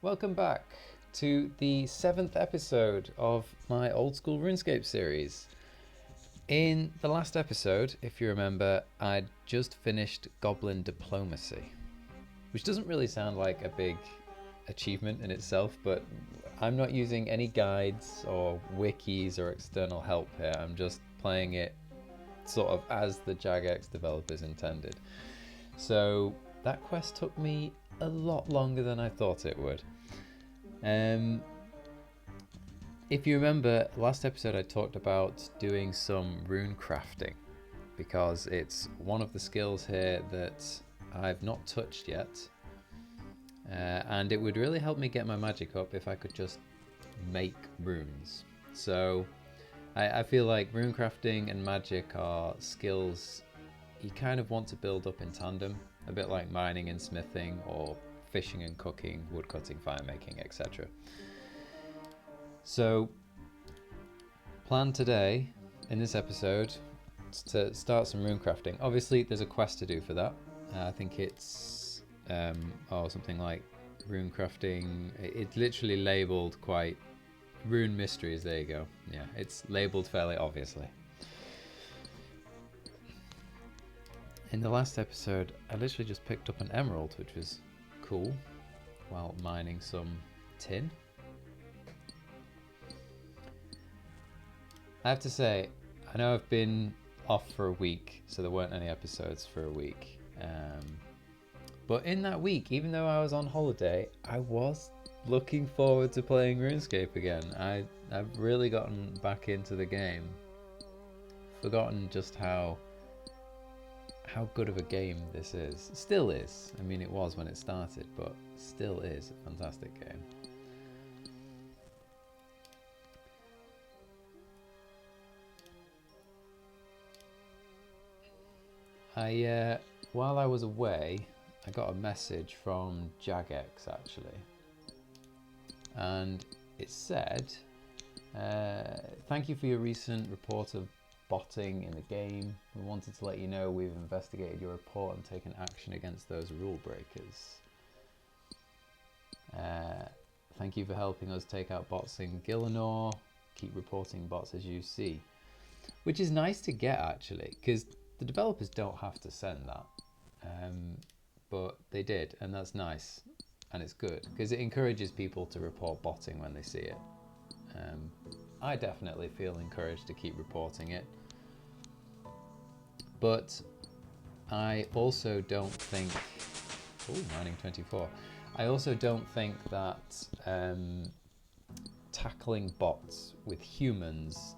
Welcome back to the 7th episode of my Old School Runescape series. In the last episode, if you remember, I'd just finished Goblin Diplomacy, which doesn't really sound like a big achievement in itself, but I'm not using any guides or wikis or external help here. I'm just playing it sort of as the Jagex developers intended. So that quest took me a lot longer than I thought it would. If you remember, last episode I talked about doing some runecrafting because it's one of the skills here that I've not touched yet, and it would really help me get my magic up if I could just make runes. So I feel like runecrafting and magic are skills you kind of want to build up in tandem, a bit like mining and smithing, or fishing and cooking, woodcutting, fire making, etc. So, plan today in this episode to start some runecrafting. Obviously, there's a quest to do for that. I think it's something like runecrafting. It's literally labeled quite Rune Mysteries. There you go. Yeah, it's labeled fairly obviously. In the last episode, I literally just picked up an emerald, which was cool, while mining some tin. I have to say, I know I've been off for a week, so there weren't any episodes for a week. But in that week, even though I was on holiday, I was looking forward to playing RuneScape again. I've really gotten back into the game. Forgotten just how good of a game this is. Still is. I mean, it was when it started, but still is a fantastic game. While I was away, I got a message from Jagex actually, and it said, "Thank you for your recent report of botting in the game. We wanted to let you know we've investigated your report and taken action against those rule breakers. Thank you for helping us take out bots in Gillinor. Keep reporting bots as you see." Which is nice to get actually, because the developers don't have to send that, but they did, and that's nice, and it's good because it encourages people to report botting when they see it. I definitely feel encouraged to keep reporting it, but I also don't think, mining 24, I also don't think that tackling bots with humans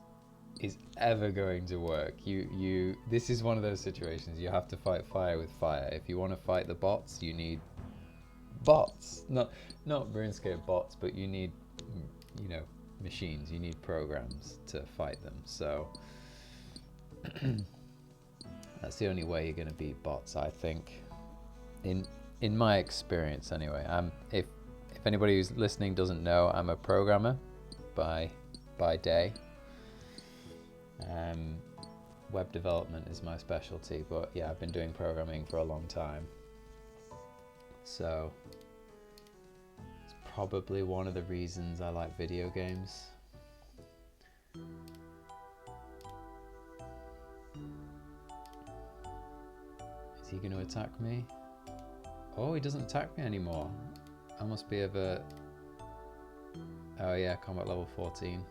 is ever going to work. This is one of those situations you have to fight fire with fire. If you want to fight the bots, you need bots, not RuneScape bots, but you need, machines. You need programs to fight them. So that's the only way you're going to beat bots, I think, in my experience anyway. If anybody who's listening doesn't know, I'm a programmer by day. Web development is my specialty, but yeah, I've been doing programming for a long time, so it's probably one of the reasons I like video games. Is he going to attack me? Oh, he doesn't attack me anymore. I must be oh yeah, combat level 14.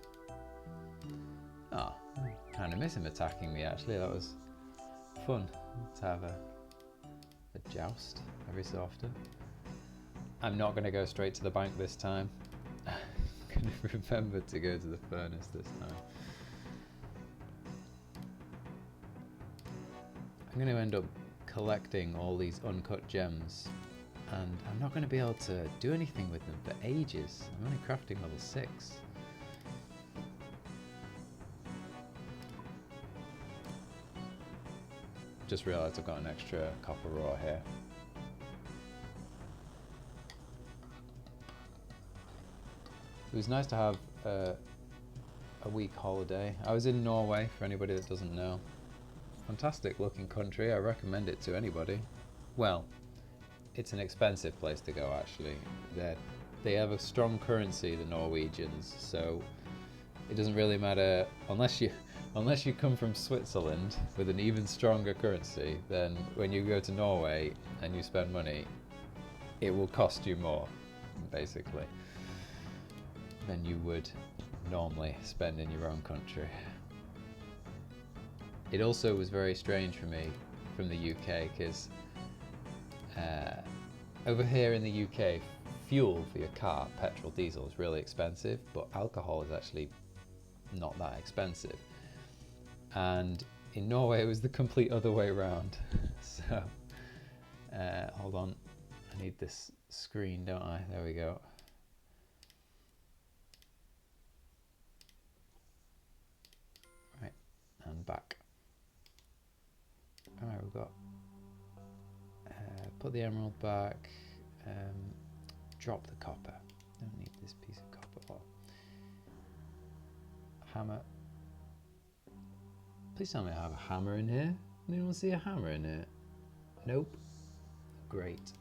Oh, I kind of miss him attacking me actually. That was fun to have a joust every so often. I'm not going to go straight to the bank this time. I'm going to remember to go to the furnace this time. I'm going to end up collecting all these uncut gems, and I'm not going to be able to do anything with them for ages. I'm only crafting level 6. Just realised I've got an extra copper ore here. It was nice to have a week holiday. I was in Norway, for anybody that doesn't know. Fantastic looking country, I recommend it to anybody. Well, it's an expensive place to go actually. Their they have a strong currency, the Norwegians, so it doesn't really matter unless you come from Switzerland with an even stronger currency. Then when you go to Norway and you spend money, it will cost you more, basically, than you would normally spend in your own country. It also was very strange for me from the UK because over here in the UK, fuel for your car, petrol, diesel, is really expensive, but alcohol is actually not that expensive. And in Norway it was the complete other way around. So hold on, I need this screen, don't I? There we go. Right, and back. Alright, we've got put the emerald back, drop the copper. Don't need this piece of copper. Oh. Hammer. Please tell me I have a hammer in here. Anyone see a hammer in here? Nope. Great.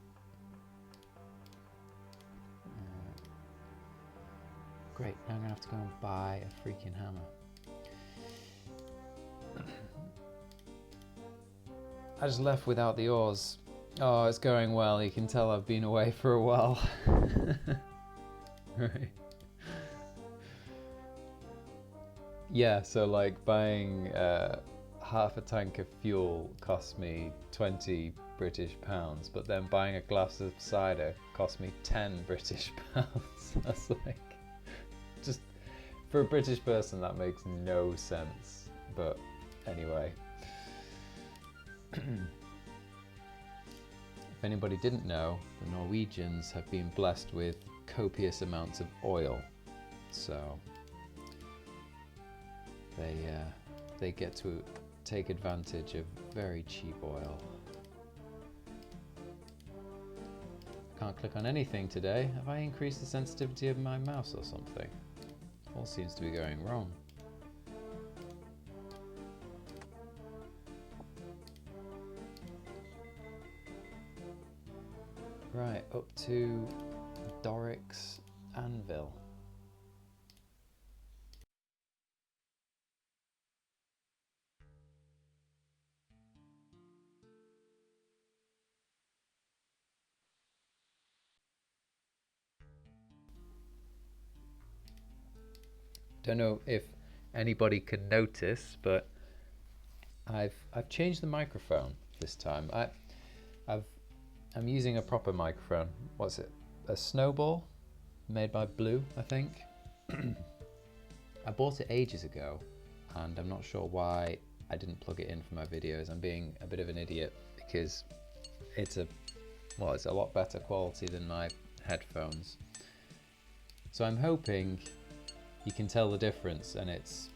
Great, now I'm gonna have to go and buy a freaking hammer. I just left without the oars. Oh, it's going well. You can tell I've been away for a while. Right. Yeah, so like buying half a tank of fuel cost me 20 British pounds, but then buying a glass of cider cost me 10 British pounds. That's like, just for a British person that makes no sense. But anyway. If anybody didn't know, the Norwegians have been blessed with copious amounts of oil, so they get to take advantage of very cheap oil. Can't click on anything today. Have I increased the sensitivity of my mouse or something? All seems to be going wrong. Right, up to Doric's anvil. Don't know if anybody can notice, but I've changed the microphone this time. I'm using a proper microphone. What's it? A Snowball, made by Blue, I think. I bought it ages ago, and I'm not sure why I didn't plug it in for my videos. I'm being a bit of an idiot because it's a lot better quality than my headphones. So I'm hoping you can tell the difference and it's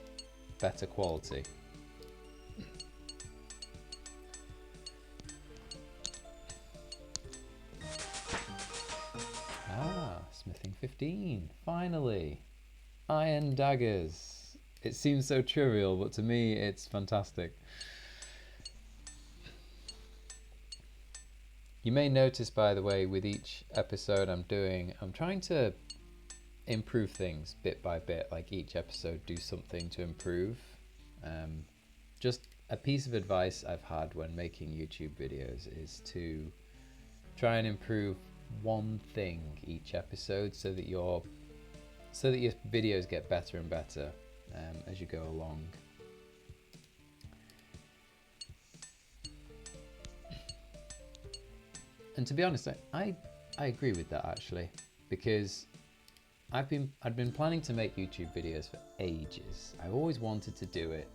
better quality. Smithing 15, finally! Iron daggers. It seems so trivial, but to me it's fantastic. You may notice, by the way, with each episode I'm trying to improve things bit by bit, like each episode do something to improve. Just a piece of advice I've had when making YouTube videos is to try and improve one thing each episode so that your videos get better and better as you go along. And to be honest, I agree with that actually, because I'd been planning to make YouTube videos for ages. I always wanted to do it.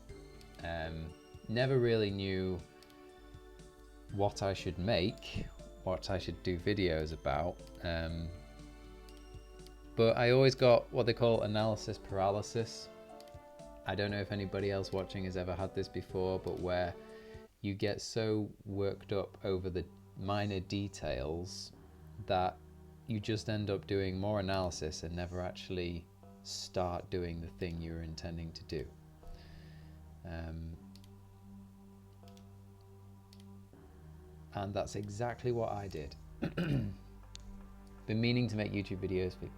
Never really knew what I should make, what I should do videos about. But I always got what they call analysis paralysis. I don't know if anybody else watching has ever had this before, but where you get so worked up over the minor details that you just end up doing more analysis and never actually start doing the thing you were intending to do. And that's exactly what I did. been meaning to make YouTube videos for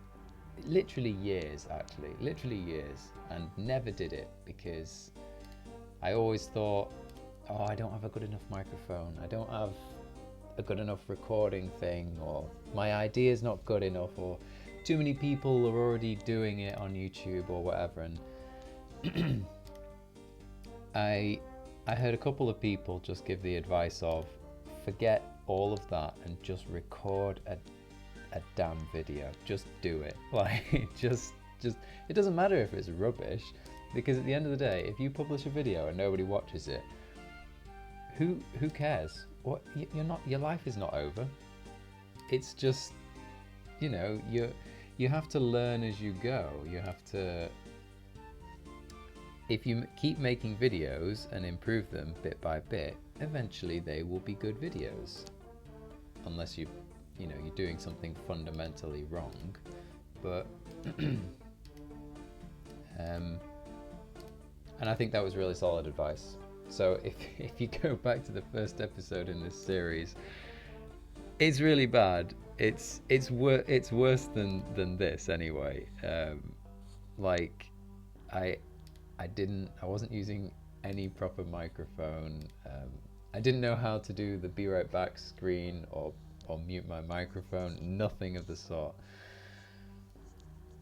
literally years, actually, literally years, and never did it because I always thought, oh, I don't have a good enough microphone, I don't have a good enough recording thing, or my idea's not good enough, or too many people are already doing it on YouTube or whatever. And I heard a couple of people just give the advice of forget all of that and just record a damn video. Just do it. Like just it doesn't matter if it's rubbish, because at the end of the day, if you publish a video and nobody watches it, who cares? What, your life is not over. It's just, you know, you have to learn as you go. You have to, if you keep making videos and improve them bit by bit, eventually they will be good videos. Unless you know, you're doing something fundamentally wrong. But and I think that was really solid advice. So if you go back to the first episode in this series, it's really bad. It's worse than this anyway. Like I wasn't using any proper microphone. I didn't know how to do the be right back screen or mute my microphone. Nothing of the sort.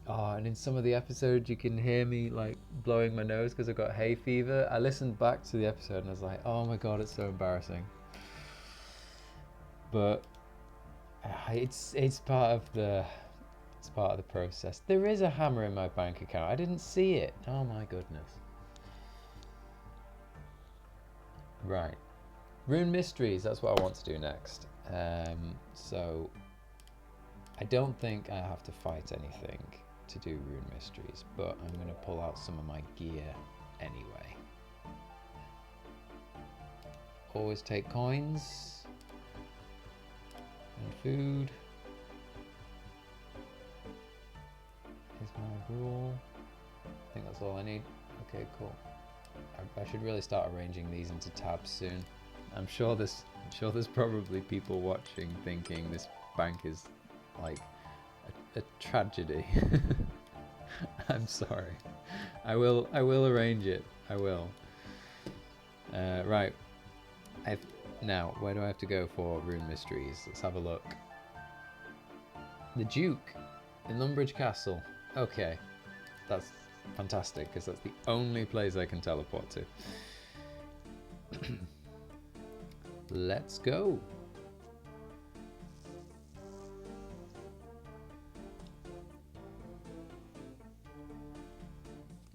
Oh, and in some of the episodes you can hear me like blowing my nose because I've got hay fever. I listened back to the episode and I was like, oh my god, it's so embarrassing. But it's part of the process. There is a hammer in my bank account. I didn't see it. Oh my goodness. Right. Rune Mysteries, that's what I want to do next. So I don't think I have to fight anything to do Rune Mysteries, but I'm going to pull out some of my gear anyway. Always take coins and food. Here's my rule. I think that's all I need. Okay, cool. I should really start arranging these into tabs soon. I'm sure there's probably people watching thinking this bank is like a tragedy. I'm sorry. I will arrange it. I will. Right. Now, where do I have to go for Rune Mysteries? Let's have a look. The Duke in Lumbridge Castle. Okay. That's fantastic, because that's the only place I can teleport to. Let's go.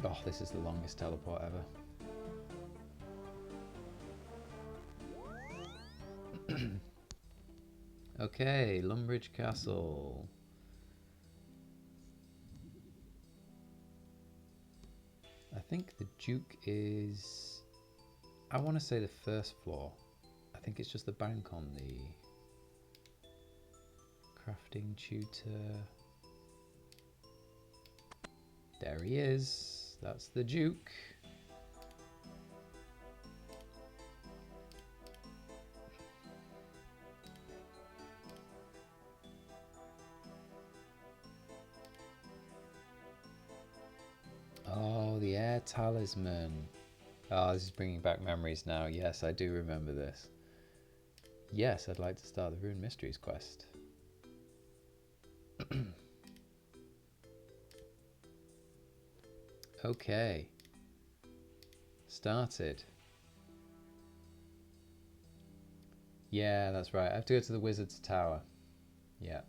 Oh, this is the longest teleport ever. Okay, Lumbridge Castle. I think the Duke is, I want to say the first floor. I think it's just the bank on the crafting tutor. There he is. That's the Duke. Oh, the air talisman. Oh, this is bringing back memories now. Yes, I do remember this. Yes, I'd like to start the Rune Mysteries quest. Okay. Started. Yeah, that's right. I have to go to the Wizard's Tower. Yeah.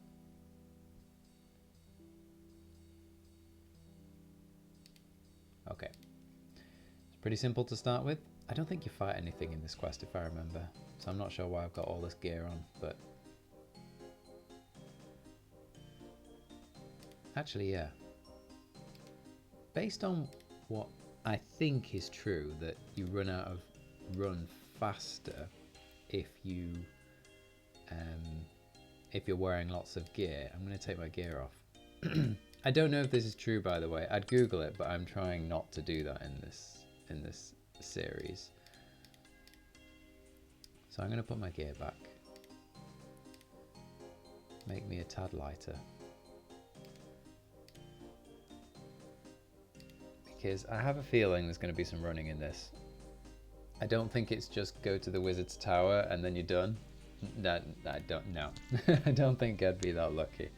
Okay. It's pretty simple to start with. I don't think you fight anything in this quest if I remember. So I'm not sure why I've got all this gear on, but... Actually, yeah. Based on what I think is true, that you run faster if you're wearing lots of gear. I'm going to take my gear off. I don't know if this is true, by the way. I'd Google it, but I'm trying not to do that in this series. So I'm going to put my gear back. make me a tad lighter. Because I have a feeling there's going to be some running in this. I don't think it's just go to the wizard's tower and then you're done. I don't know. I don't think I'd be that lucky.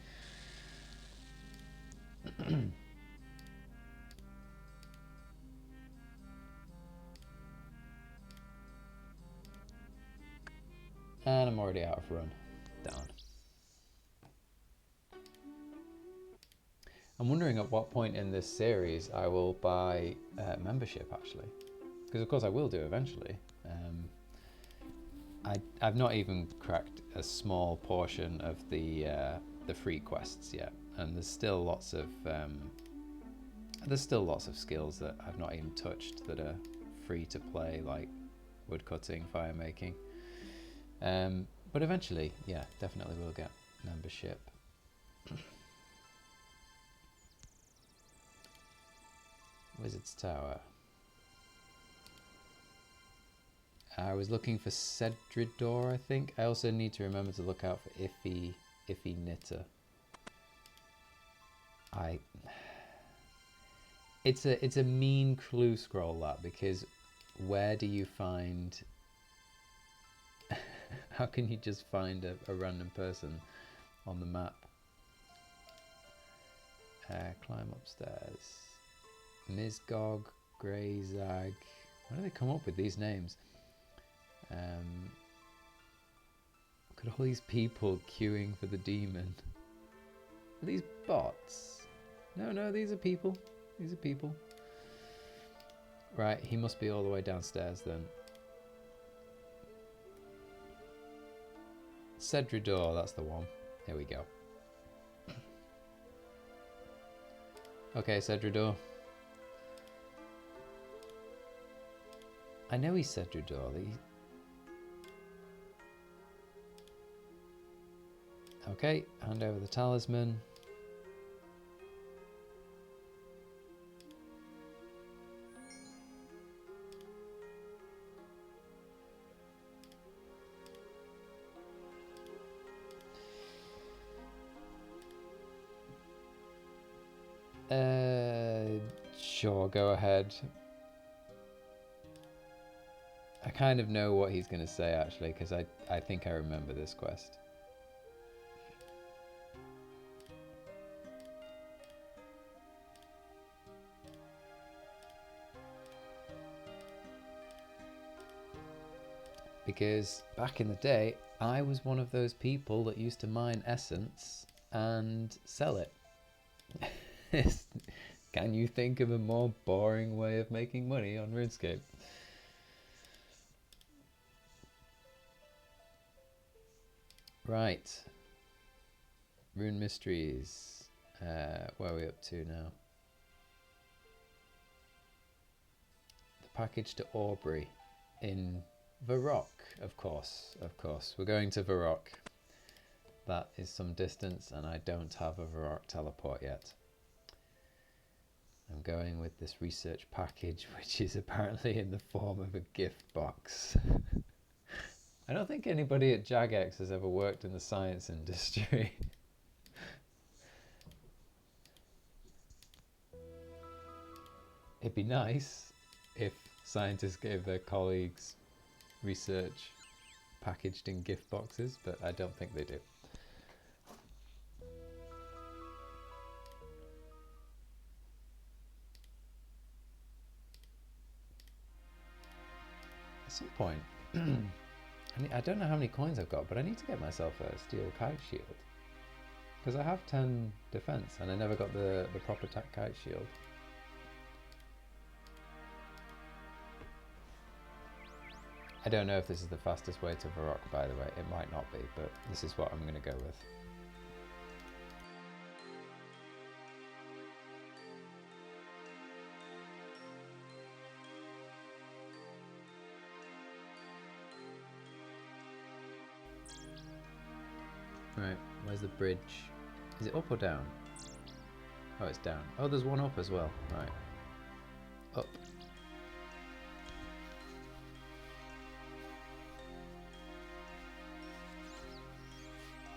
And I'm already out of run. Down. I'm wondering at what point in this series I will buy membership, actually. Because of course I will do eventually. I've not even cracked a small portion of the free quests yet, and there's still lots of skills that I've not even touched that are free to play, like woodcutting, fire making. But eventually, yeah, definitely will get membership. Wizard's Tower. I was looking for Cedridor, I think. I also need to remember to look out for Iffy Knitter. It's a mean clue scroll, that, because where do you find... How can you just find a random person on the map? Climb upstairs. Mizgog, Greyzag. Why do they come up with these names? Look at all these people queuing for the demon. Are these bots? No, these are people. These are people. Right, he must be all the way downstairs then. Cedridor, that's the one. Here we go. Okay, Cedridor. I know he's Cedridor. Okay, hand over the talisman. Sure, go ahead. I kind of know what he's going to say, actually, because I think I remember this quest. Because back in the day, I was one of those people that used to mine essence and sell it. Can you think of a more boring way of making money on RuneScape? Right. Rune Mysteries. Where are we up to now? The package to Aubrey in Varrock, of course. We're going to Varrock. That is some distance, and I don't have a Varrock teleport yet. I'm going with this research package, which is apparently in the form of a gift box. I don't think anybody at Jagex has ever worked in the science industry. It'd be nice if scientists gave their colleagues research packaged in gift boxes, but I don't think they do. At some point, I don't know how many coins I've got, but I need to get myself a steel kite shield. Because I have 10 defense and I never got the proper kite shield. I don't know if this is the fastest way to Varrock, by the way. It might not be, but this is what I'm going to go with. Right, where's the bridge? Is it up or down? Oh, it's down. Oh, there's one up as well. Right. Up.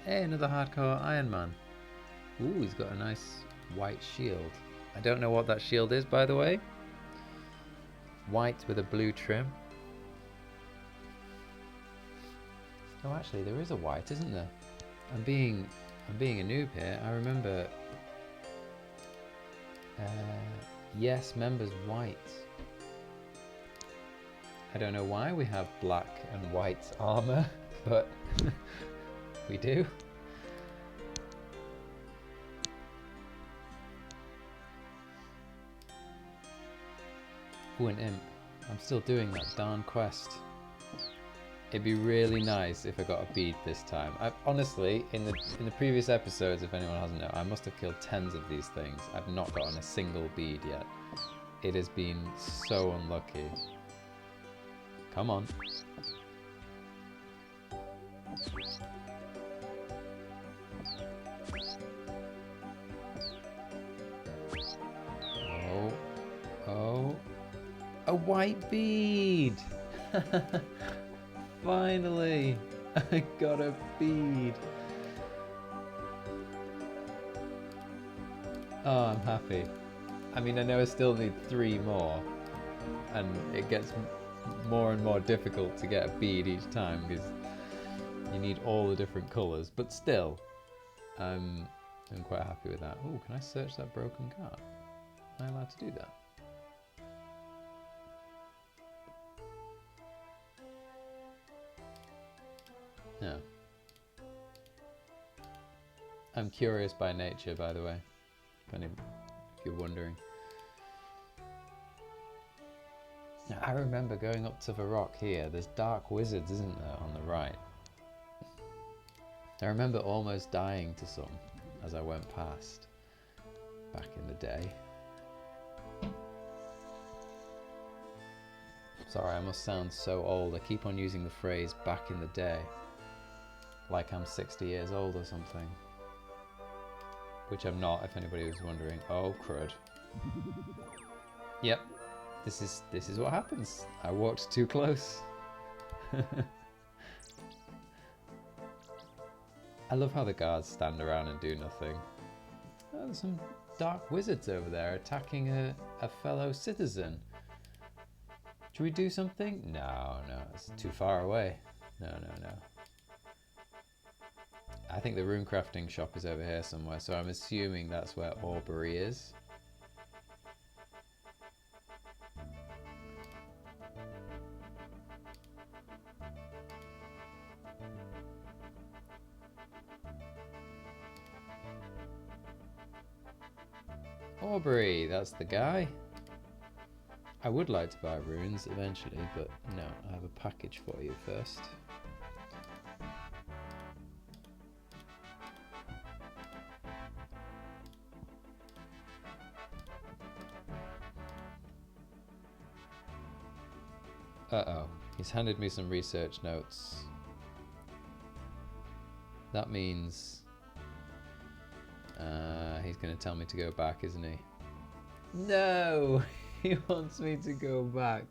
Hey, another hardcore Ironman. Ooh, he's got a nice white shield. I don't know what that shield is, by the way. White with a blue trim. Oh, actually, there is a white, isn't there? I'm being a noob here. I remember. Yes, members white. I don't know why we have black and white armor, but we do. Ooh, an imp. I'm still doing that darn quest. It'd be really nice if I got a bead this time. Honestly, in the previous episodes, if anyone hasn't known, I must have killed tens of these things. I've not gotten a single bead yet. It has been so unlucky. Come on. Oh. Oh. A white bead! Finally! I got a bead! Oh, I'm happy. I mean, I know I still need 3 more, and it gets more and more difficult to get a bead each time because you need all the different colours, but still, I'm quite happy with that. Oh, can I search that broken card? Am I allowed to do that? No. I'm curious by nature, by the way, if you're wondering. Now, I remember going up to the rock here. There's dark wizards, isn't there, on the right? I remember almost dying to some as I went past back in the day. Sorry, I must sound so old. I keep on using the phrase back in the day, like I'm 60 years old or something. Which I'm not, if anybody was wondering. Oh, crud. Yep. This is what happens. I walked too close. I love how the guards stand around and do nothing. Oh, there's some dark wizards over there attacking a fellow citizen. Should we do something? No, it's too far away. No. I think the Runecrafting shop is over here somewhere, so I'm assuming that's where Aubrey is. Aubrey, that's the guy. I would like to buy runes eventually, but no, I have a package for you first. Uh-oh, he's handed me some research notes. That means he's going to tell me to go back, isn't he? No! He wants me to go back.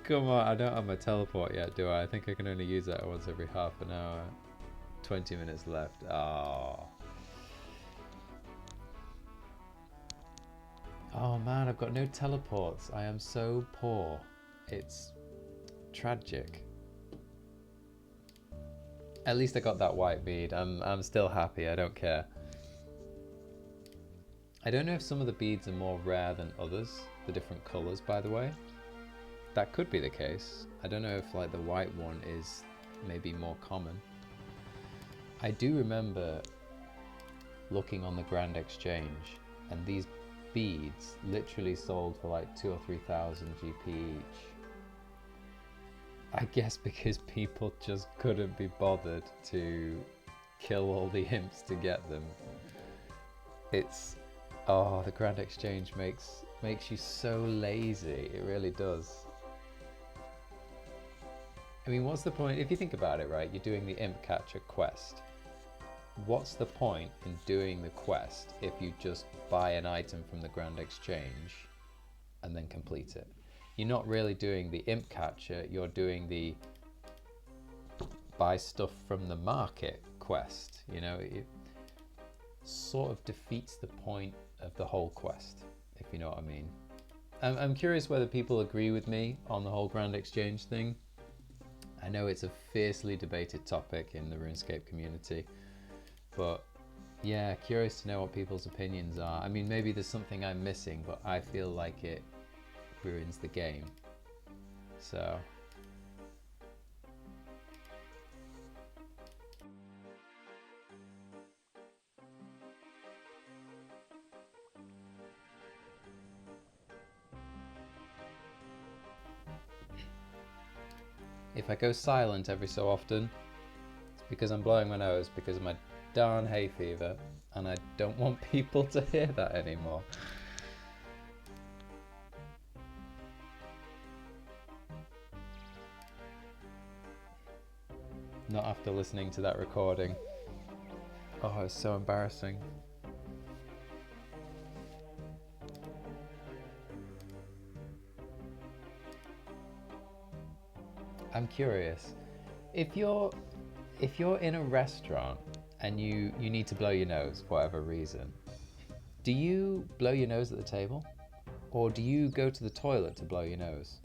Come on, I don't have my teleport yet, do I? I think I can only use that once every half an hour. 20 minutes left. Oh. Oh man, I've got no teleports. I am so poor. It's tragic. At least I got that white bead. I'm still happy. I don't care. I don't know if some of the beads are more rare than others, the different colours, by the way. That could be the case. I don't know if like the white one is maybe more common. I do remember looking on the Grand Exchange, and these beads literally sold for like 2,000 or 3,000 GP each. I guess because people just couldn't be bothered to kill all the imps to get them. It's... oh, the Grand Exchange makes you so lazy. It really does. I mean, what's the point? If you think about it, right, you're doing the Imp Catcher quest. What's the point in doing the quest if you just buy an item from the Grand Exchange and then complete it? You're not really doing the Imp Catcher, you're doing the buy stuff from the market quest. You know, it sort of defeats the point of the whole quest, if you know what I mean. I'm curious whether people agree with me on the whole Grand Exchange thing. I know it's a fiercely debated topic in the RuneScape community, but yeah, curious to know what people's opinions are. I mean, maybe there's something I'm missing, but I feel like it ruins the game. So if I go silent every so often, it's because I'm blowing my nose because of my darn hay fever, and I don't want people to hear that anymore. Not after listening to that recording. Oh, it's so embarrassing. I'm curious. If you're in a restaurant and you need to blow your nose for whatever reason, do you blow your nose at the table? Or do you go to the toilet to blow your nose?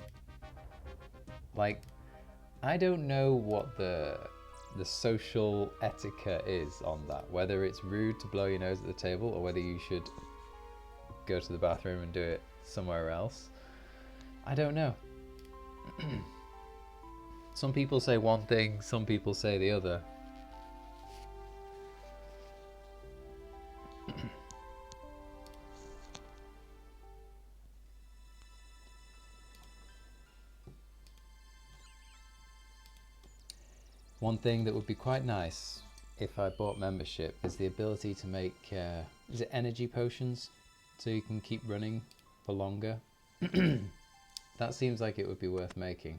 Like, I don't know what the social etiquette is on that. Whether it's rude to blow your nose at the table or whether you should go to the bathroom and do it somewhere else. I don't know. Some people say one thing, some people say the other. One thing that would be quite nice if I bought membership is the ability to make, is it energy potions? So you can keep running for longer. That seems like it would be worth making.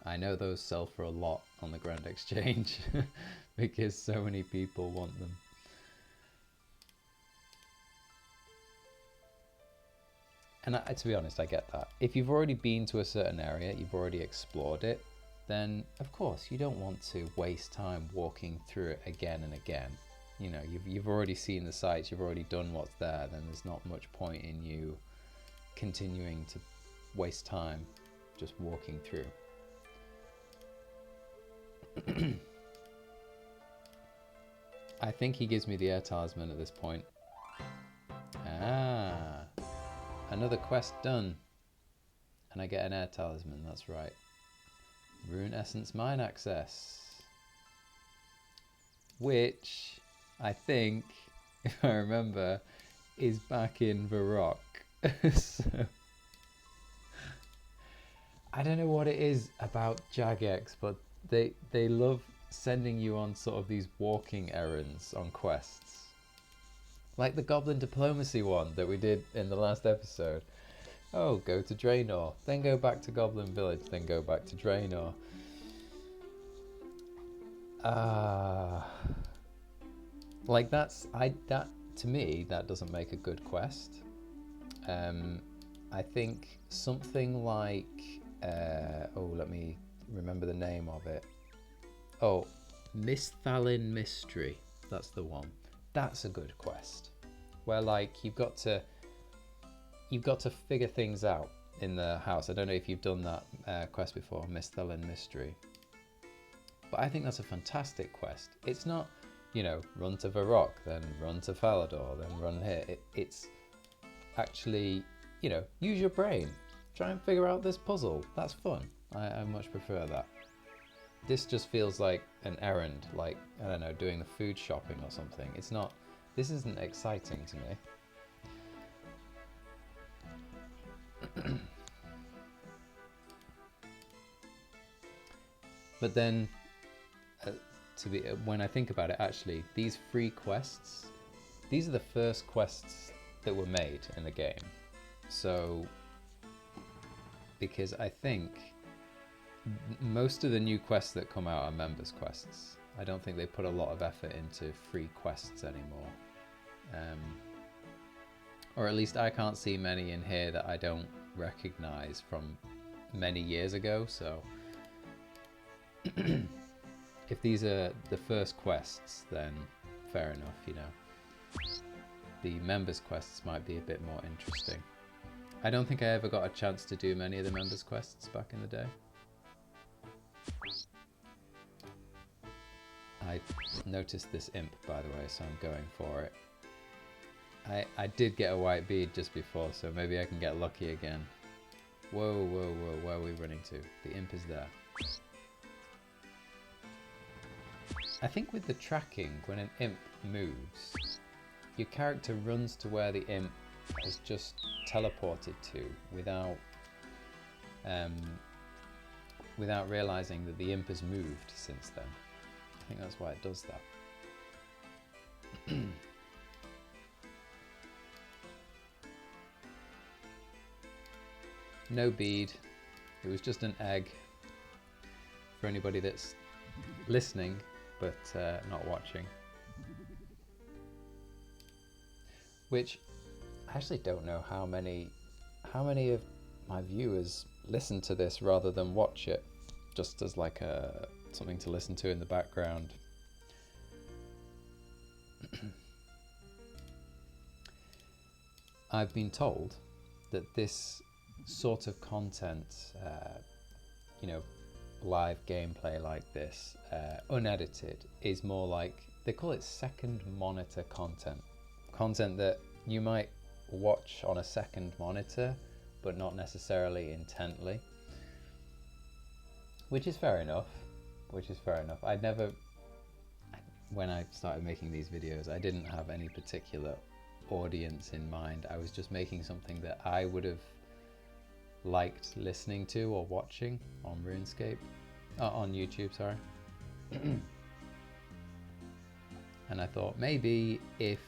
I know those sell for a lot on the Grand Exchange because so many people want them. And to be honest, I get that. If you've already been to a certain area, you've already explored it, then of course you don't want to waste time walking through it again and again. You know, you've already seen the sites, you've already done what's there, then there's not much point in you continuing to waste time just walking through. I think he gives me the air talisman at this point. Ah, another quest done. And I get an air talisman, that's right. Rune Essence Mine Access. Which, I think, if I remember, is back in Varrock. So, I don't know what it is about Jagex, but they love sending you on sort of these walking errands on quests. Like the Goblin Diplomacy one that we did in the last episode. Oh, go to Draenor, then go back to Goblin Village, then go back to Draenor. Like that to me, that doesn't make a good quest. I think something like, let me remember the name of it. Oh, Misthalin Mystery, that's the one. That's a good quest, where like you've got to figure things out in the house. I don't know if you've done that quest before, Misthalin Mystery, but I think that's a fantastic quest. It's not, you know, run to Varrock, then run to Falador, then run here. It's actually, you know, use your brain, try and figure out this puzzle. That's fun. I much prefer that. This just feels like an errand, like, I don't know, doing the food shopping or something. It's not, this isn't exciting to me. But then, when I think about it, actually, these free quests, these are the first quests that were made in the game. So, because I think most of the new quests that come out are members quests. I don't think they put a lot of effort into free quests anymore. Or at least I can't see many in here that I don't recognize from many years ago, so If these are the first quests, then fair enough, you know. The members quests might be a bit more interesting. I don't think I ever got a chance to do many of the members quests back in the day. I noticed this imp, by the way, so I'm going for it. I did get a white bead just before, so maybe I can get lucky again. Whoa, whoa, whoa, where are we running to? The imp is there. I think with the tracking, when an imp moves, your character runs to where the imp has just teleported to without realizing that the imp has moved since then. I think that's why it does that. No bead. It was just an egg for anybody that's listening but not watching. Which I actually don't know how many of my viewers listen to this rather than watch it, just as like something to listen to in the background. I've been told that this sort of content, you know, live gameplay like this, unedited, is more like, they call it second monitor content. Content that you might watch on a second monitor, but not necessarily intently. Which is fair enough. When I started making these videos, I didn't have any particular audience in mind. I was just making something that I would have liked listening to or watching on RuneScape, on YouTube, sorry. And I thought maybe if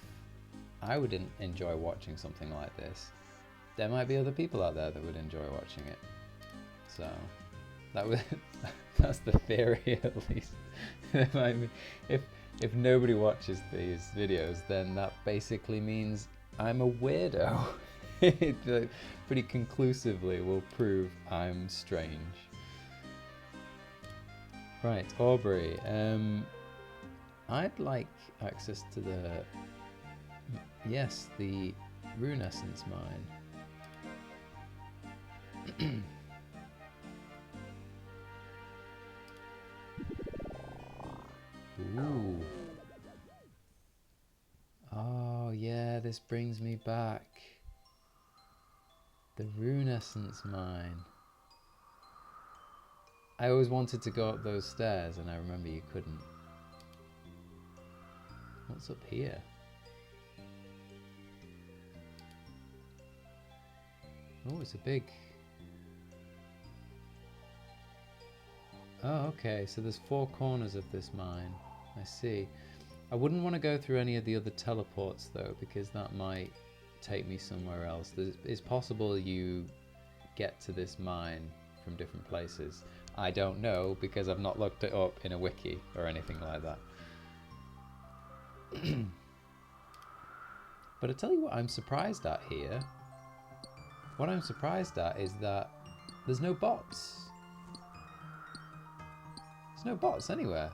I wouldn't enjoy watching something like this, there might be other people out there that would enjoy watching it. So that's the theory, at least. There might be, if nobody watches these videos, then that basically means I'm a weirdo. It pretty conclusively will prove I'm strange. Right, Aubrey. I'd like access to the Rune Essence mine. Ooh. Oh yeah, this brings me back. The Rune Essence mine. I always wanted to go up those stairs, and I remember you couldn't. What's up here? Oh, it's a big... Oh, okay, so there's 4 corners of this mine. I see. I wouldn't want to go through any of the other teleports, though, because that might take me somewhere else. It's possible you get to this mine from different places. I don't know, because I've not looked it up in a wiki or anything like that. But I tell you what I'm surprised at here. What I'm surprised at is that there's no bots. There's no bots anywhere.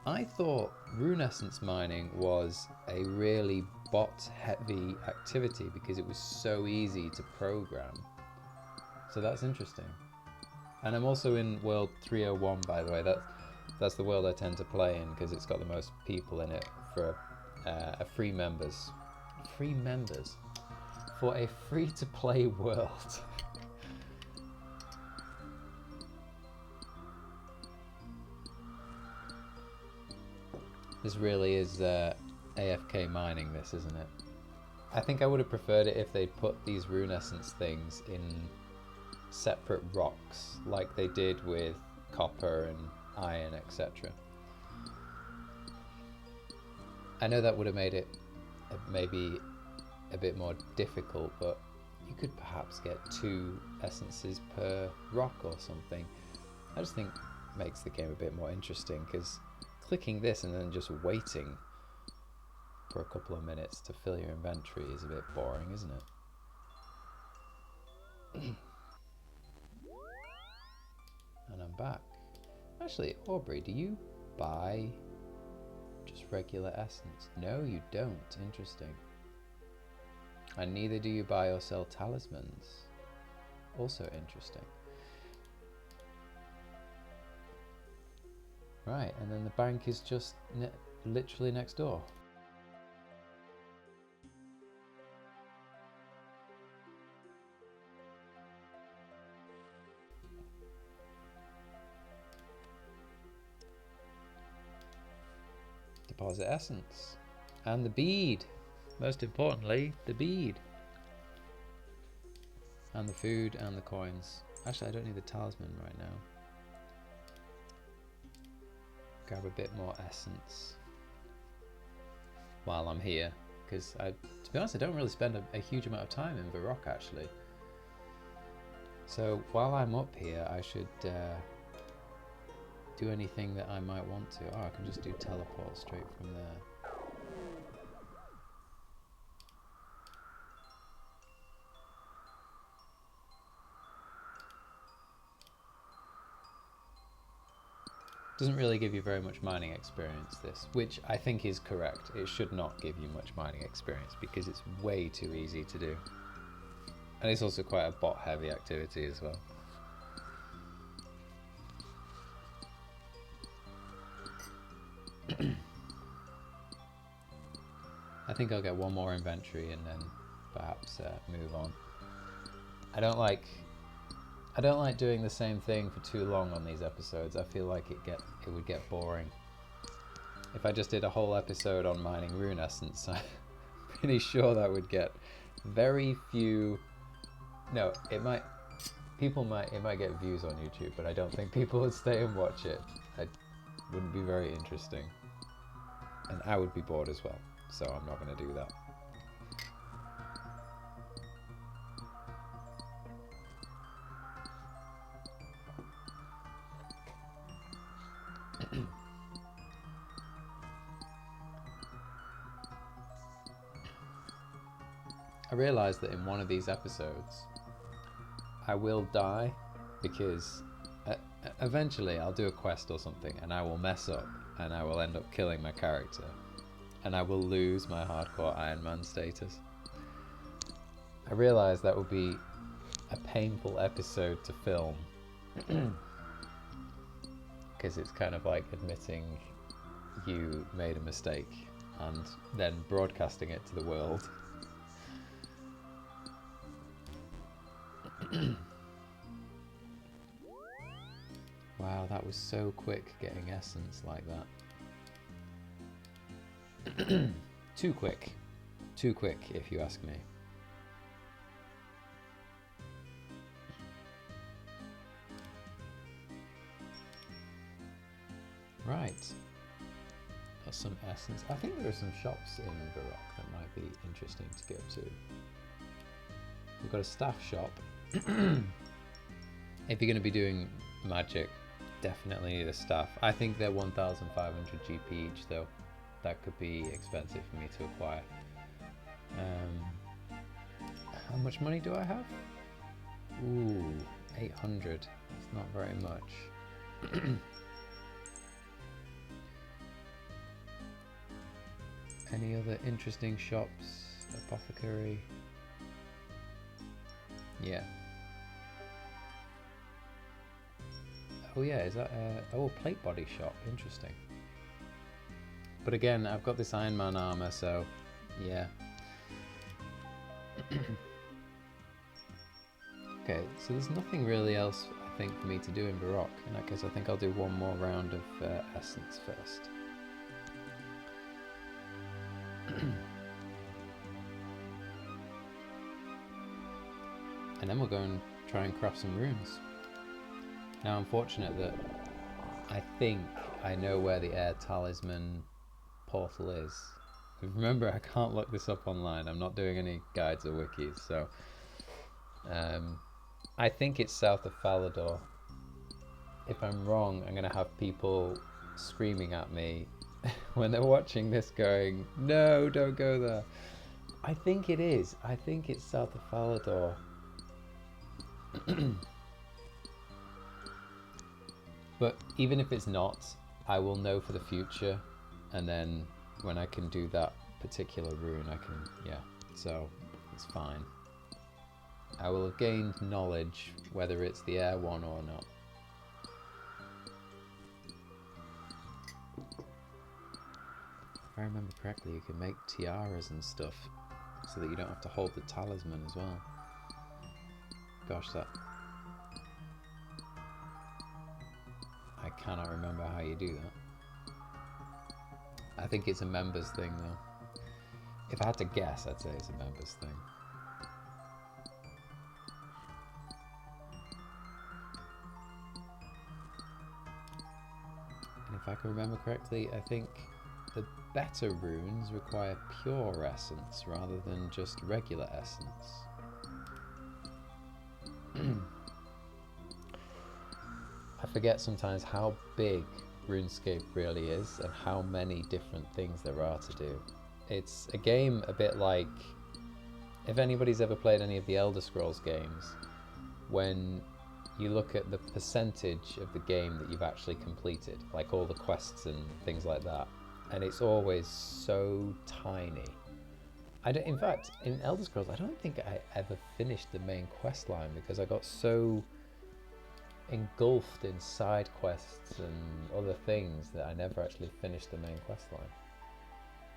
I thought Rune Essence mining was a really bot-heavy activity because it was so easy to program. So that's interesting. And I'm also in World 301, by the way. That's the world I tend to play in because it's got the most people in it for a free members. Free members? For a free-to-play world. This really is AFK mining, this, isn't it? I think I would have preferred it if they'd put these Rune Essence things in separate rocks, like they did with copper and iron, etc. I know that would have made it maybe a bit more difficult, but you could perhaps get 2 essences per rock or something. I just think it makes the game a bit more interesting, because clicking this and then just waiting for a couple of minutes to fill your inventory is a bit boring, isn't it? And I'm back. Actually, Aubrey, do you buy just regular essence? No, you don't. Interesting. And neither do you buy or sell talismans. Also interesting. Right, and then the bank is just literally next door. Deposit essence. And the bead. Most importantly, the bead. And the food and the coins. Actually, I don't need the talisman right now. Grab a bit more essence while I'm here, because to be honest, I don't really spend a huge amount of time in Varrock actually. So while I'm up here, I should do anything that I might want to. Oh, I can just do teleport straight from there. Doesn't really give you very much mining experience, this, which I think is correct. It should not give you much mining experience because it's way too easy to do. And it's also quite a bot heavy activity as well. I think I'll get one more inventory and then perhaps move on. I don't like doing the same thing for too long on these episodes. I feel like it would get boring. If I just did a whole episode on mining rune essence, I'm pretty sure that would get very few. No, it might get views on YouTube, but I don't think people would stay and watch it. It wouldn't be very interesting, and I would be bored as well. So I'm not going to do that. I realised that in one of these episodes I will die because eventually I'll do a quest or something and I will mess up and I will end up killing my character and I will lose my hardcore Ironman status. I realised that would be a painful episode to film because it's kind of like admitting you made a mistake and then broadcasting it to the world. Wow, that was so quick getting essence like that. Too quick if you ask me. Right, that's some essence. I think there are some shops in Varrock that might be interesting to go to. We've got a staff shop. If you're going to be doing magic, definitely need a staff. I think they're 1,500 GP each though. That could be expensive for me to acquire. How much money do I have? Ooh, 800. That's not very much. Any other interesting shops? Apothecary. Yeah. Oh yeah, is that a plate body shop? Interesting. But again, I've got this Ironman armor, so yeah. Okay, so there's nothing really else I think for me to do in Varrock. In that case, I think I'll do one more round of essence first. And then we'll go and try and craft some runes. Now I'm fortunate that I think I know where the air talisman portal is. Remember, I can't look this up online. I'm not doing any guides or wikis, so I think it's south of Falador. If I'm wrong, I'm going to have people screaming at me when they're watching this going, no, don't go there. I think it is. I think it's south of Falador. But even if it's not, I will know for the future, and then when I can do that particular rune, I can, yeah, so it's fine. I will have gained knowledge whether it's the air one or not. If I remember correctly, you can make tiaras and stuff so that you don't have to hold the talisman as well. Gosh, that... I cannot remember how you do that. I think it's a members thing though. If I had to guess, I'd say it's a members thing. And if I can remember correctly, I think the better runes require pure essence rather than just regular essence. I forget sometimes how big RuneScape really is and how many different things there are to do. It's a game a bit like, if anybody's ever played any of the Elder Scrolls games, when you look at the percentage of the game that you've actually completed, like all the quests and things like that, and it's always so tiny. In fact, in Elder Scrolls, I don't think I ever finished the main quest line because I got so engulfed in side quests and other things that I never actually finished the main quest line.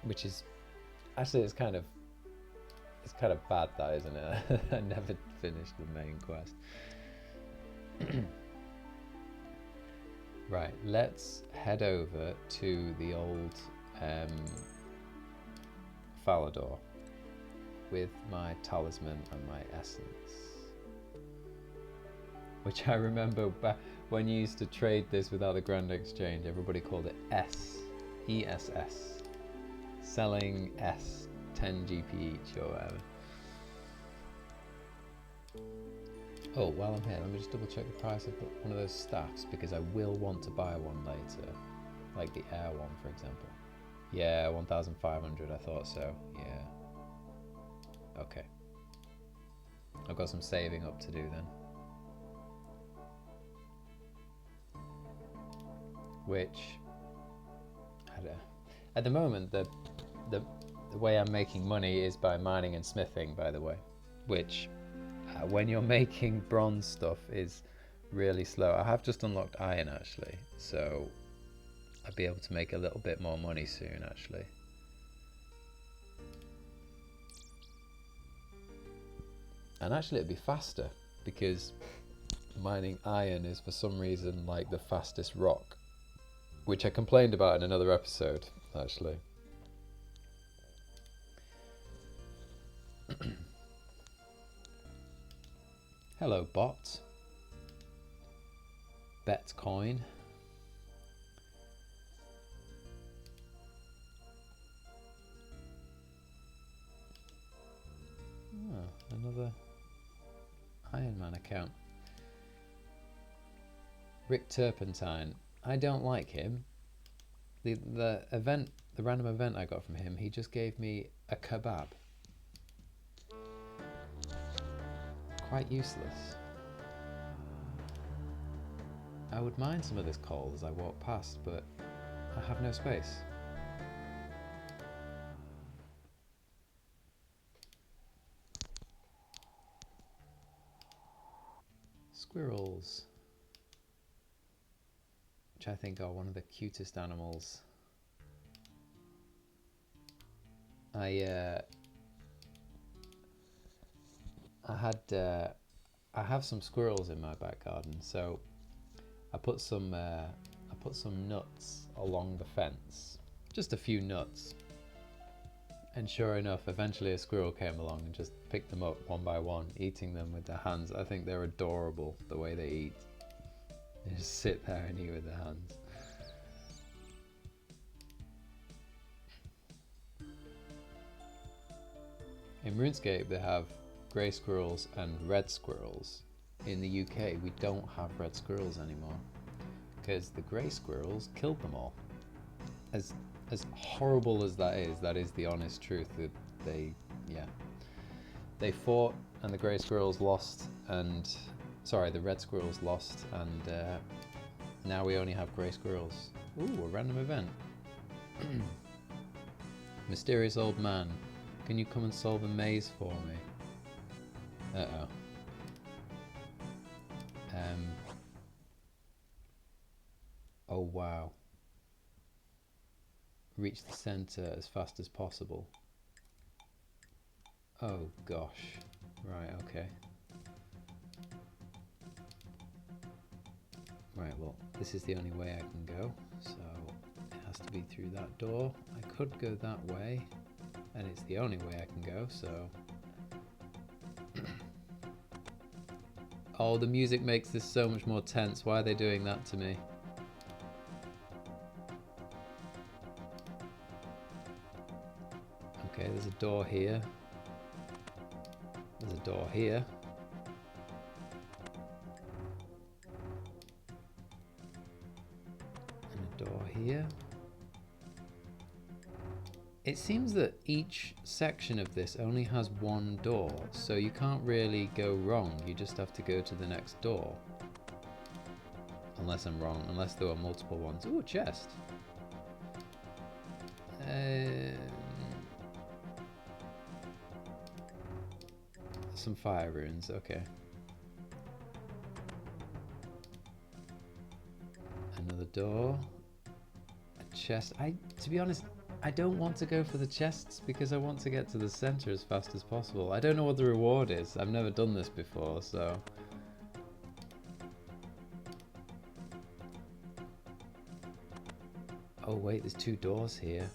Which is, actually it's kind of bad that, isn't it? I never finished the main quest. Right, let's head over to the old Falador with my talisman and my essence. Which I remember back when you used to trade this without the Grand Exchange, everybody called it ESS. Selling S, 10 GP each or whatever. Oh, while I'm here, let me just double check the price of one of those staffs because I will want to buy one later. Like the air one, for example. Yeah, 1,500, I thought so, yeah. Okay. I've got some saving up to do then. Which, at the moment, the way I'm making money is by mining and smithing, by the way. Which, when you're making bronze stuff, is really slow. I have just unlocked iron, actually, so I'll be able to make a little bit more money soon, actually. And actually it'd be faster, because mining iron is for some reason like the fastest rock, which I complained about in another episode, actually. Hello, bot. Betcoin. Oh, another Ironman account. Rick Turpentine. I don't like him. The event, the random event I got from him, he just gave me a kebab. Quite useless. I would mine some of this coal as I walk past, but I have no space. Squirrels, which I think are one of the cutest animals. I have some squirrels in my back garden, so I put some nuts along the fence, just a few nuts, and sure enough, eventually a squirrel came along and just picked them up one by one, eating them with their hands. I think they're adorable the way they eat. They just sit there and eat with their hands. In RuneScape they have grey squirrels and red squirrels. In the UK we don't have red squirrels anymore because the grey squirrels killed them all. As horrible as that is the honest truth. They fought and the grey squirrels lost, and sorry, the red squirrels lost, and Now we only have grey squirrels. Ooh, a random event. Mysterious old man, can you come and solve a maze for me? Uh-oh. Oh wow. Reach the center as fast as possible. Oh gosh. Right, okay. Right, well, this is the only way I can go, so it has to be through that door. I could go that way, and it's the only way I can go, so... Oh, the music makes this so much more tense. Why are they doing that to me? Okay, there's a door here. There's a door here. And a door here. It seems that each section of this only has one door, so you can't really go wrong. You just have to go to the next door. Unless I'm wrong, unless there were multiple ones. Ooh, a chest. Some fire runes, okay. Another door. A chest. To be honest, I don't want to go for the chests because I want to get to the center as fast as possible. I don't know what the reward is. I've never done this before, so... Oh wait, there's two doors here.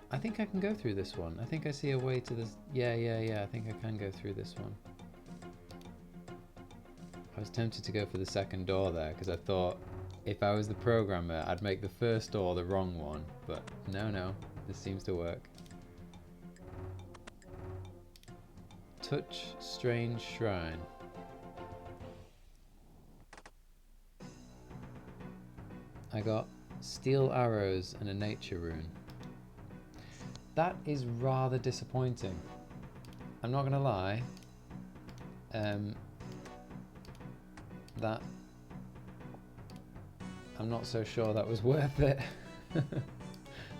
I think I can go through this one. I think I see a way to this. Yeah, I think I can go through this one. I was tempted to go for the second door there because I thought if I was the programmer I'd make the first door the wrong one, but no, this seems to work. Touch strange shrine. I got steel arrows and a nature rune. That is rather disappointing. I'm not gonna lie. That I'm not so sure that was worth it.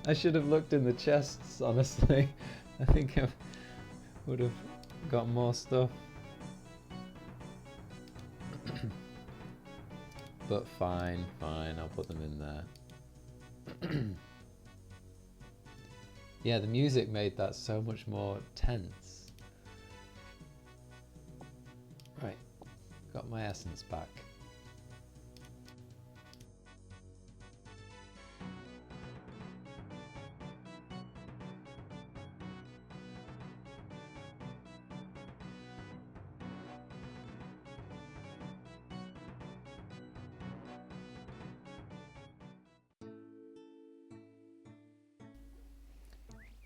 I should have looked in the chests, honestly. I think I would have got more stuff. But fine, I'll put them in there. Yeah, the music made that so much more tense. Right, got my essence back.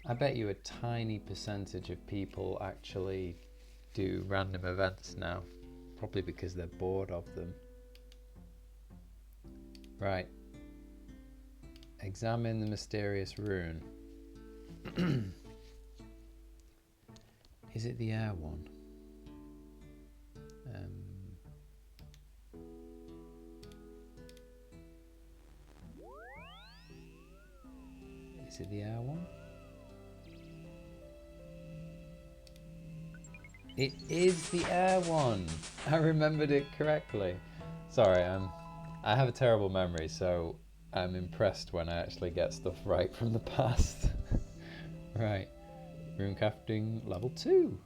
I bet you a tiny percentage of people actually do random events now, probably because they're bored of them. Right. Examine the mysterious rune. Is it the air one? Is it the air one? It is the air one! I remembered it correctly. Sorry, I have a terrible memory, so I'm impressed when I actually get stuff right from the past. Right, Runecrafting level 2.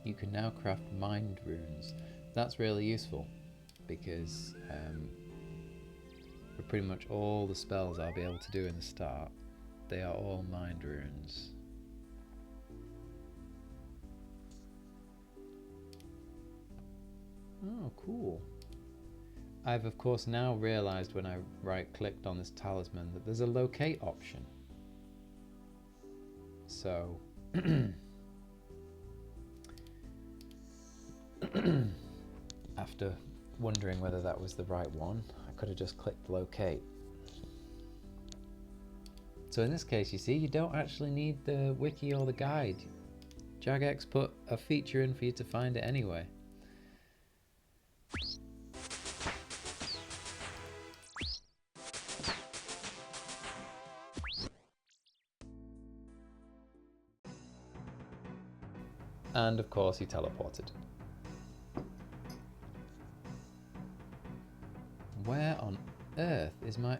You can now craft mind runes. That's really useful because for pretty much all the spells I'll be able to do in the start, they are all mind runes. Oh, cool. I've of course now realized when I right-clicked on this talisman that there's a locate option. So after wondering whether that was the right one, I could have just clicked locate. So in this case, you see, you don't actually need the wiki or the guide. Jagex put a feature in for you to find it anyway. And of course he teleported. Where on earth is my...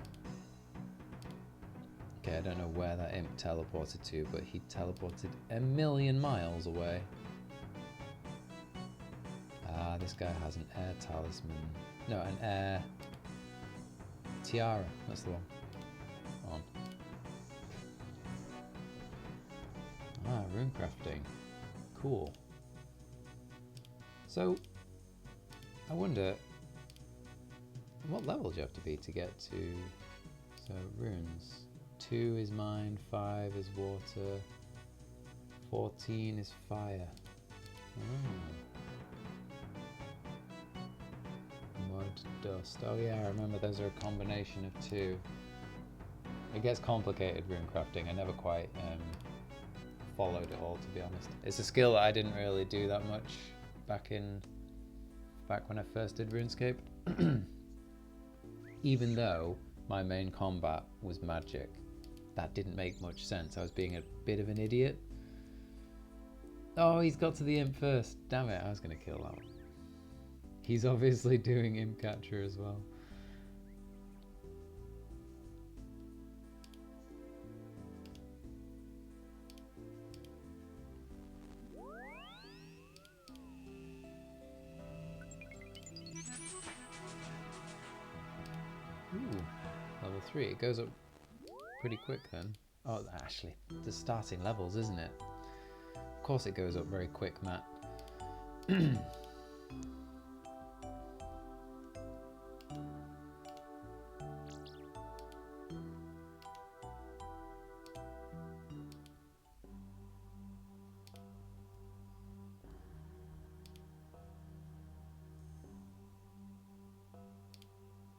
Okay, I don't know where that imp teleported to, but he teleported a million miles away. Ah, this guy has an air talisman. No, an air tiara. That's the one. On. Ah, runecrafting. Cool. So, I wonder, what level do you have to be to get to... So, runes. 2 is mine, 5 is water, 14 is fire. Mud, dust. Oh yeah, I remember those are a combination of 2. It gets complicated, runecrafting. I never quite followed it all, to be honest. It's a skill that I didn't really do that much back when I first did RuneScape. Even though my main combat was magic. That didn't make much sense. I was being a bit of an idiot. Oh, he's got to the imp first. Damn it, I was going to kill that one. He's obviously doing Imp Catcher as well. Ooh, level 3. It goes up pretty quick then. Oh, actually, the starting levels, isn't it? Of course it goes up very quick, Matt.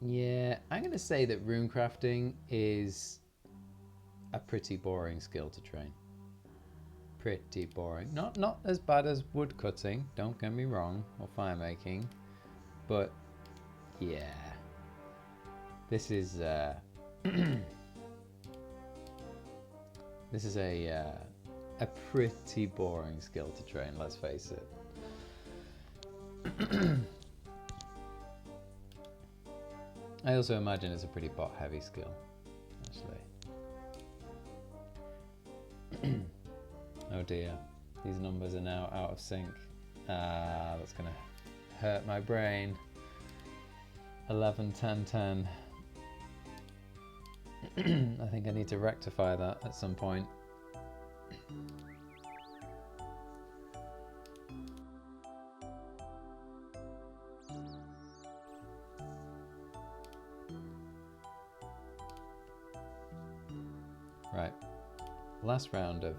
Yeah, I'm going to say that runecrafting is a pretty boring skill to train. Pretty boring. Not as bad as wood cutting, don't get me wrong, or fire making, but yeah, this is this is a pretty boring skill to train. Let's face it. I also imagine it's a pretty bot heavy skill, actually. Oh dear, these numbers are now out of sync. That's gonna hurt my brain. 11, 10, 10. I think I need to rectify that at some point. Right, last round of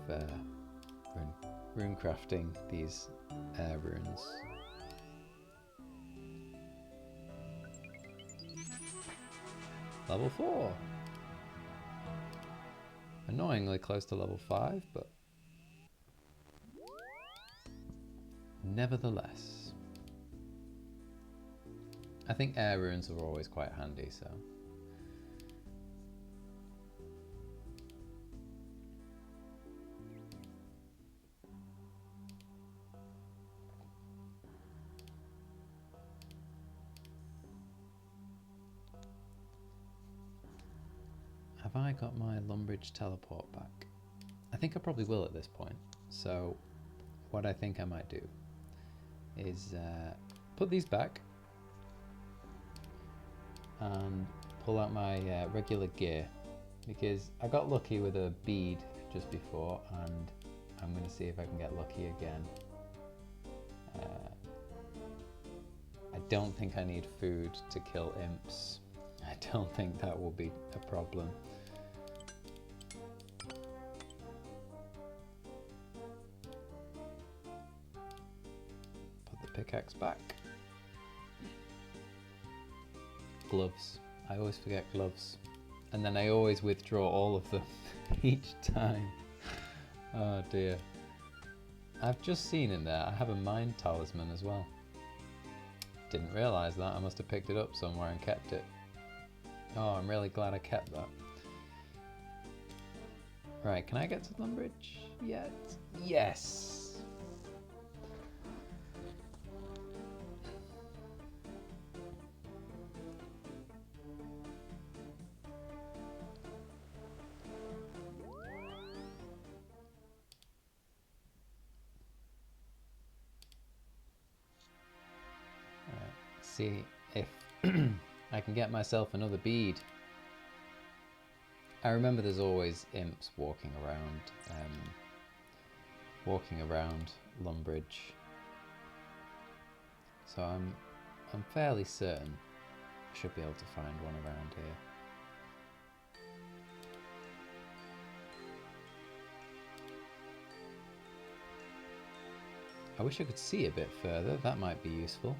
runecrafting these air runes. Level 4. Annoyingly close to level 5, but nevertheless. I think air runes are always quite handy, so. Have I got my Lumbridge teleport back? I think I probably will at this point. So what I think I might do is put these back and pull out my regular gear, because I got lucky with a bead just before, and I'm going to see if I can get lucky again. I don't think I need food to kill imps. I don't think that will be a problem. Put the pickaxe back. Gloves. I always forget gloves. And then I always withdraw all of them each time. Oh dear. I've just seen in there I have a mind talisman as well. Didn't realise that. I must have picked it up somewhere and kept it. Oh, I'm really glad I kept that. Right, can I get to Lumbridge yet? Yes! see if I can get myself another bead. I remember there's always imps walking around Lumbridge, so I'm fairly certain I should be able to find one around here. I wish I could see a bit further, that might be useful.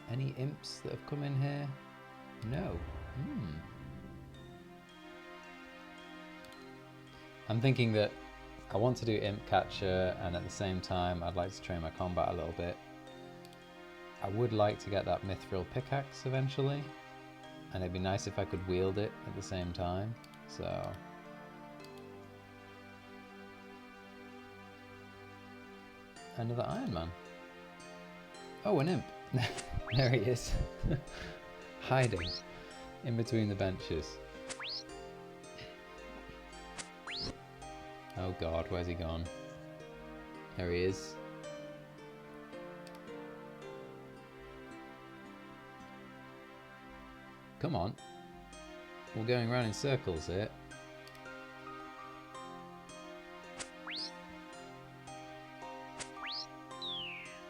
Any imps that have come in here? No. I'm thinking that I want to do Imp Catcher, and at the same time I'd like to train my combat a little bit. I would like to get that mithril pickaxe eventually, and it'd be nice if I could wield it at the same time, so... Another Ironman. Oh, an imp! There he is. Hiding in between the benches. Oh god, where's he gone? There he is. Come on. We're going around in circles here.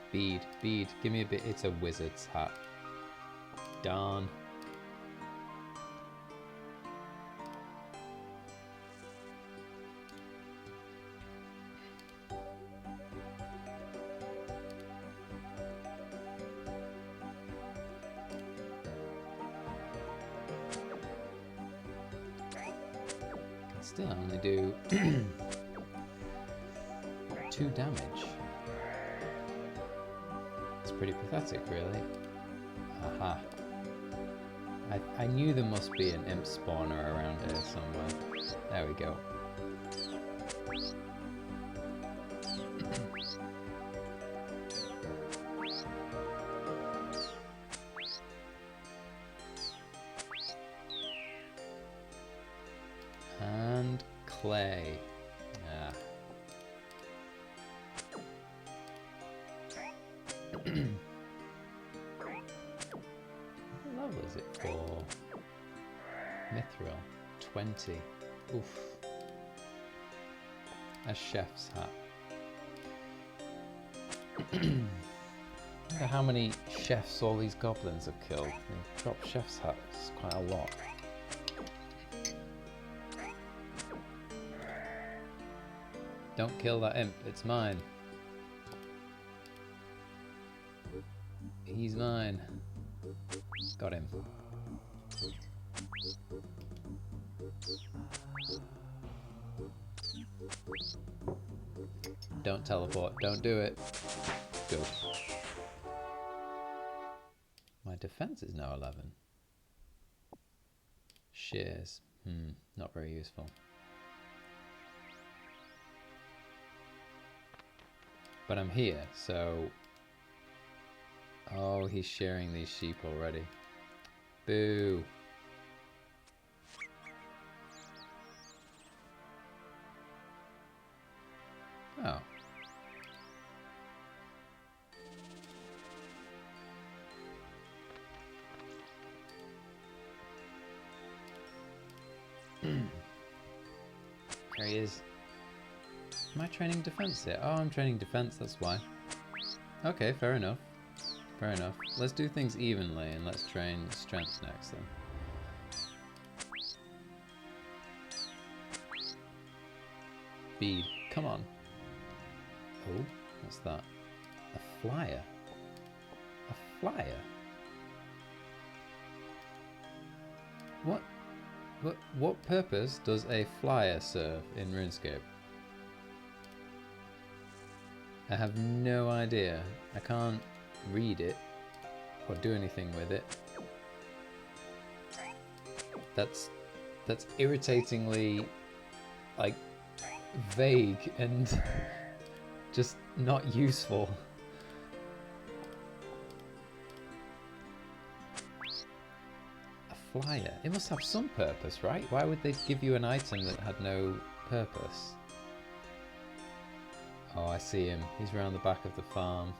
Bead, bead, give me a bit. It's a wizard's hat. Darn. Can still only do 2 damage. Pretty pathetic, really. Aha. I knew there must be an imp spawner around here somewhere. There we go. And clay. Ah. What level is it for mithril? 20. Oof. A chef's hat. I wonder how many chefs all these goblins have killed. They've dropped chef's hats quite a lot. Don't kill that imp, it's mine. He's mine. Got him. Don't teleport. Don't do it. Good. My defense is now 11. Shears. Not very useful. But I'm here, so... Oh, he's shearing these sheep already. Boo. Oh. There he is. Am I training defense here? Oh, I'm training defense, that's why. Okay, fair enough. Fair enough. Let's do things evenly and let's train strength next then. Bead, come on. Oh, what's that? A flyer? A flyer? What purpose does a flyer serve in RuneScape? I have no idea. I can't read it or do anything with it. That's irritatingly like vague and just not useful. A flyer. It must have some purpose, right? Why would they give you an item that had no purpose? Oh, I see him. He's round the back of the farm.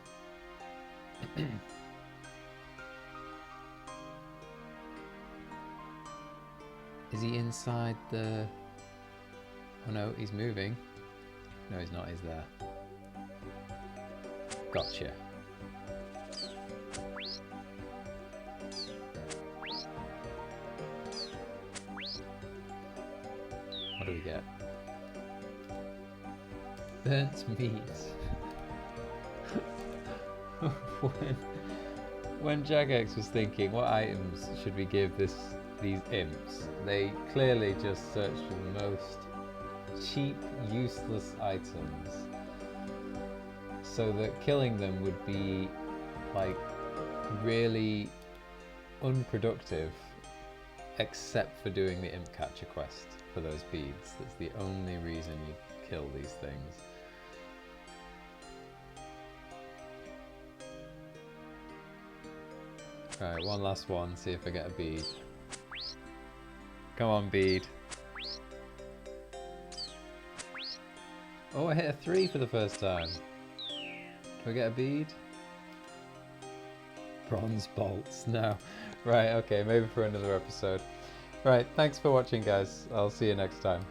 Is he inside the... Oh no, he's moving. No, he's not. He's there. Gotcha. What do we get? Burnt meat. when Jagex was thinking, what items should we give these imps? They clearly just searched for the most cheap, useless items, so that killing them would be like really unproductive, except for doing the Imp Catcher quest for those beads. That's the only reason you kill these things. Right, one last one, see if I get a bead. Come on, bead. Oh, I hit a 3 for the first time. Do I get a bead? Bronze bolts, no. Right, okay, maybe for another episode. Right, thanks for watching, guys. I'll see you next time.